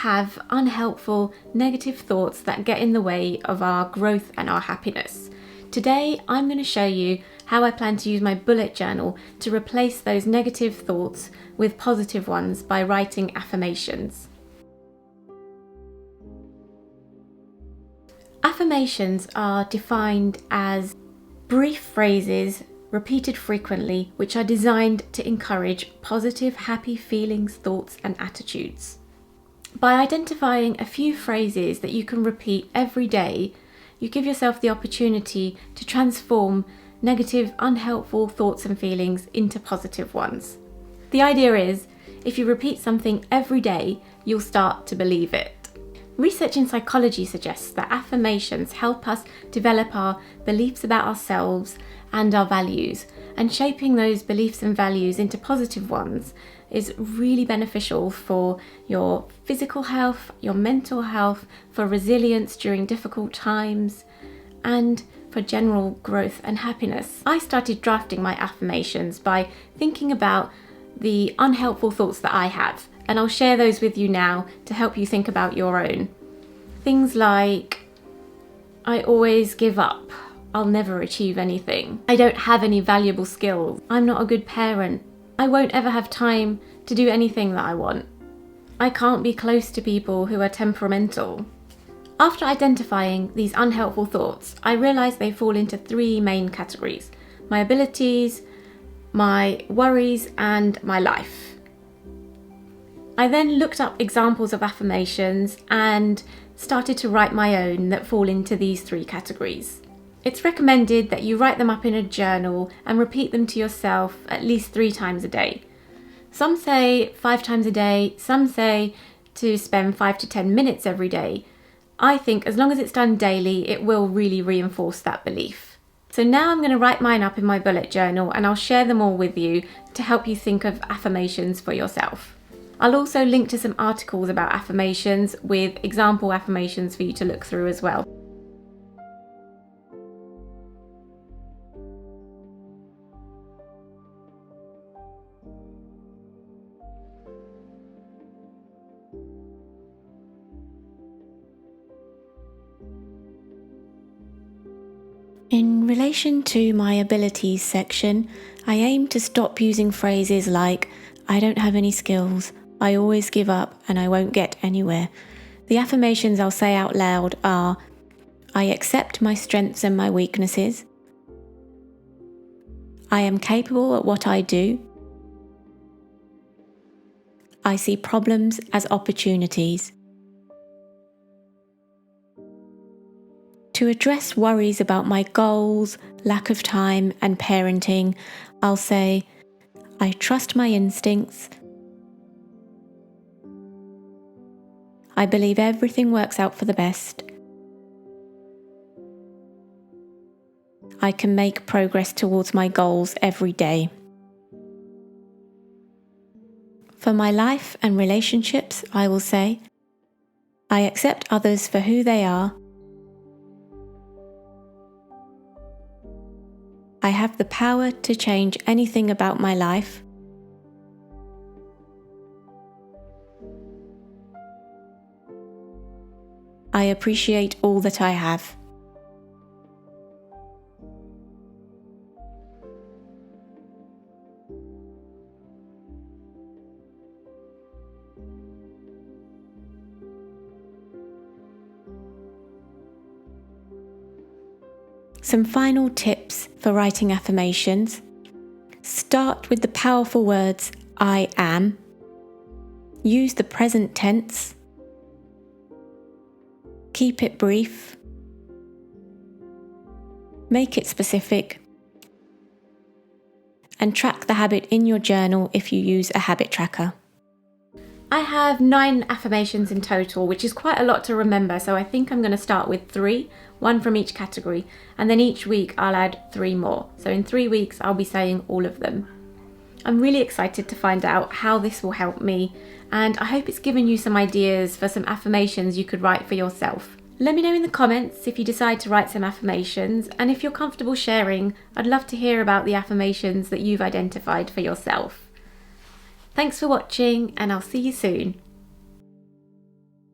have unhelpful, negative thoughts that get in the way of our growth and our happiness. Today, I'm going to show you how I plan to use my bullet journal to replace those negative thoughts with positive ones by writing affirmations. Affirmations are defined as brief phrases repeated frequently, which are designed to encourage positive, happy feelings, thoughts, and attitudes. By identifying a few phrases that you can repeat every day, you give yourself the opportunity to transform negative, unhelpful thoughts and feelings into positive ones. The idea is, if you repeat something every day, you'll start to believe it. Research in psychology suggests that affirmations help us develop our beliefs about ourselves and our values, and shaping those beliefs and values into positive ones is really beneficial for your physical health, your mental health, for resilience during difficult times, and for general growth and happiness. I started drafting my affirmations by thinking about the unhelpful thoughts that I have, and I'll share those with you now to help you think about your own. Things like, I always give up, I'll never achieve anything, I don't have any valuable skills, I'm not a good parent, I won't ever have time to do anything that I want, I can't be close to people who are temperamental. After identifying these unhelpful thoughts, I realised they fall into three main categories: my abilities, my worries, and my life. I then looked up examples of affirmations and started to write my own that fall into these three categories. It's recommended that you write them up in a journal and repeat them to yourself at least 3 times a day. Some say 5 times a day, some say to spend 5 to 10 minutes every day. I think as long as it's done daily, it will really reinforce that belief. So now I'm going to write mine up in my bullet journal, and I'll share them all with you to help you think of affirmations for yourself. I'll also link to some articles about affirmations with example affirmations for you to look through as well. In relation to my abilities section, I aim to stop using phrases like, I don't have any skills, I always give up, and I won't get anywhere. The affirmations I'll say out loud are, I accept my strengths and my weaknesses, I am capable at what I do, I see problems as opportunities. To address worries about my goals, lack of time, and parenting, I'll say, I trust my instincts. I believe everything works out for the best. I can make progress towards my goals every day. For my life and relationships, I will say, I accept others for who they are. I have the power to change anything about my life. I appreciate all that I have. Some final tips for writing affirmations. Start with the powerful words I am. Use the present tense. Keep it brief. Make it specific. And track the habit in your journal if you use a habit tracker. I have 9 affirmations in total, which is quite a lot to remember, so I think I'm going to start with 3, 1 from each category, and then each week I'll add 3 more. So in 3 weeks I'll be saying all of them. I'm really excited to find out how this will help me, and I hope it's given you some ideas for some affirmations you could write for yourself. Let me know in the comments if you decide to write some affirmations, and if you're comfortable sharing, I'd love to hear about the affirmations that you've identified for yourself. Thanks for watching, and I'll see you soon.